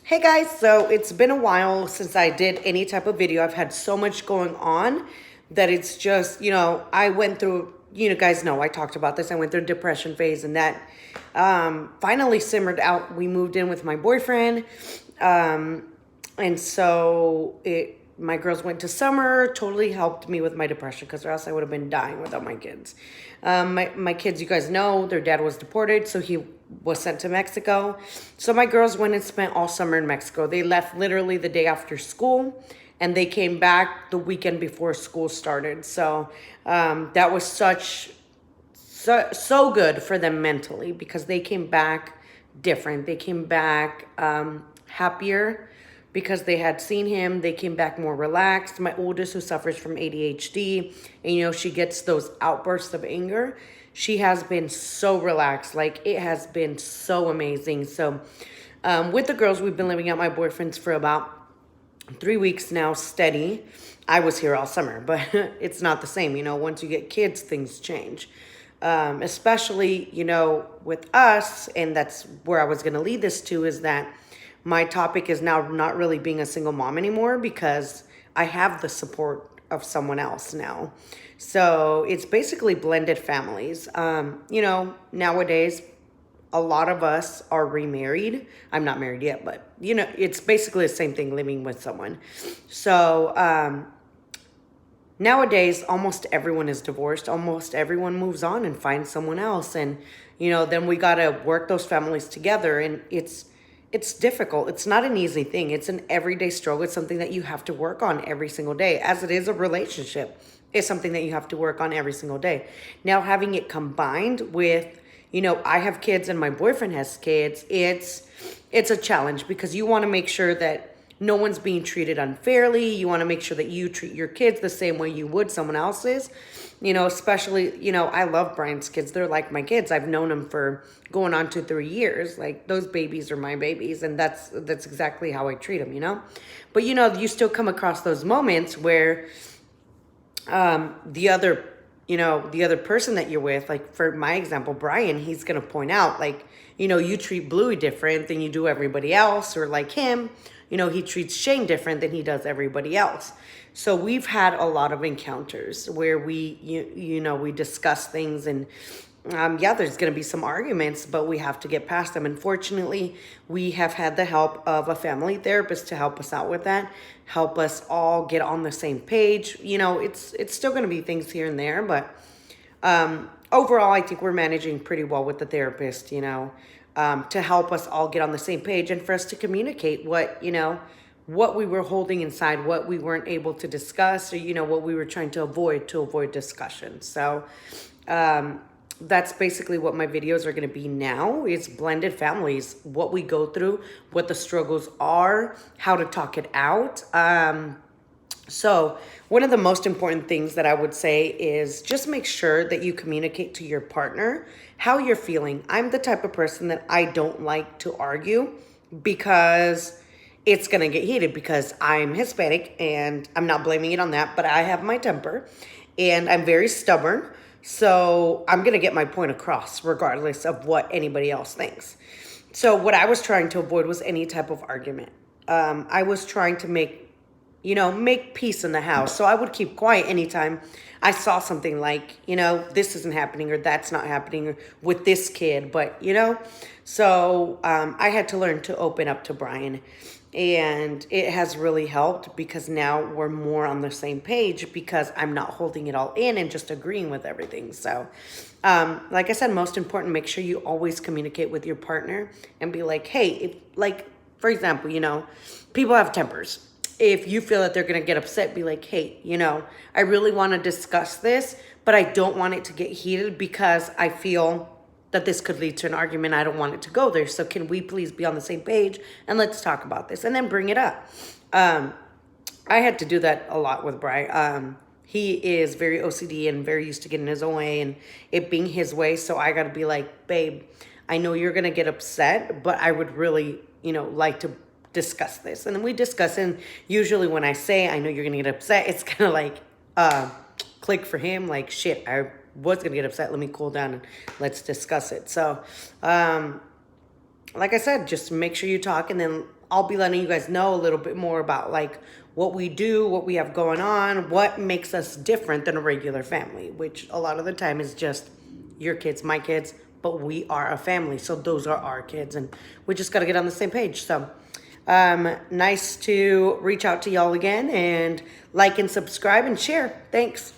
Hey guys, so it's been a while since I did any type of video. I've had so much going on that it's just, I went through, guys know I talked about this. I went through a depression phase and that finally simmered out. We moved in with my boyfriend. And so my girls went to summer, totally helped me with my depression because or else I would have been dying without my kids. My kids, you guys know, their dad was deported, so he was sent to Mexico. So my girls went and spent all summer in Mexico. They left literally the day after school, and they came back the weekend before school started. So that was so good for them mentally because they came back different. They came back happier because they had seen him. They came back more relaxed. My oldest, who suffers from ADHD, and she gets those outbursts of anger, she has been so relaxed. Like, it has been so amazing. So with the girls, we've been living at my boyfriend's for about 3 weeks now, steady. I was here all summer, but it's not the same. Once you get kids, things change. Especially, with us, and that's where I was going to lead this to, is that my topic is now not really being a single mom anymore because I have the support of someone else now. So it's basically blended families. Nowadays, a lot of us are remarried. I'm not married yet, but it's basically the same thing, living with someone. So nowadays, almost everyone is divorced. Almost everyone moves on and finds someone else. And, then we got to work those families together. And it's difficult. It's not an easy thing. It's an everyday struggle. It's something that you have to work on every single day. As it is a relationship, it's something that you have to work on every single day. Now, having it combined with, I have kids and my boyfriend has kids, it's a challenge because you want to make sure that no one's being treated unfairly. You want to make sure that you treat your kids the same way you would someone else's. Especially, I love Brian's kids. They're like my kids. I've known them for going on to 3 years. Like, those babies are my babies, and that's exactly how I treat them. But you still come across those moments where the other person that you're with, like for my example, Brian, he's gonna point out, like, you treat Bluey different than you do everybody else, or like him, he treats Shane different than he does everybody else. So we've had a lot of encounters where we discuss things, and there's going to be some arguments, but we have to get past them. Unfortunately, we have had the help of a family therapist to help us out with that, help us all get on the same page. It's still going to be things here and there, but overall, I think we're managing pretty well with the therapist, to help us all get on the same page and for us to communicate what we were holding inside, what we weren't able to discuss, or, what we were trying to avoid discussion. So that's basically what my videos are going to be now. It's blended families, what we go through, what the struggles are, how to talk it out. So one of the most important things that I would say is just make sure that you communicate to your partner how you're feeling. I'm the type of person that I don't like to argue because it's going to get heated because I'm Hispanic, and I'm not blaming it on that, but I have my temper and I'm very stubborn. So I'm going to get my point across regardless of what anybody else thinks. So what I was trying to avoid was any type of argument. I was trying to make peace in the house. So I would keep quiet anytime I saw something like, this isn't happening or that's not happening with this kid. But, so I had to learn to open up to Brian. And it has really helped because now we're more on the same page because I'm not holding it all in and just agreeing with everything. So, like I said, most important, make sure you always communicate with your partner and be like, hey, for example, people have tempers. If you feel that they're going to get upset, be like, hey, I really want to discuss this, but I don't want it to get heated because I feel that this could lead to an argument. I don't want it to go there. So can we please be on the same page and let's talk about this and then bring it up. I had to do that a lot with Brian. He is very OCD and very used to getting his own way and it being his way. So I got to be like, babe, I know you're going to get upset, but I would really, like to discuss this. And then we discuss, and usually when I say I know you're gonna get upset, it's kind of like click for him, like, shit, I was gonna get upset, let me cool down and let's discuss it. So like I said, just make sure you talk, and then I'll be letting you guys know a little bit more about like what we do, what we have going on, what makes us different than a regular family, which a lot of the time is just your kids, my kids, but we are a family. So those are our kids and we just got to get on the same page. So nice to reach out to y'all again, and like and subscribe and share. Thanks.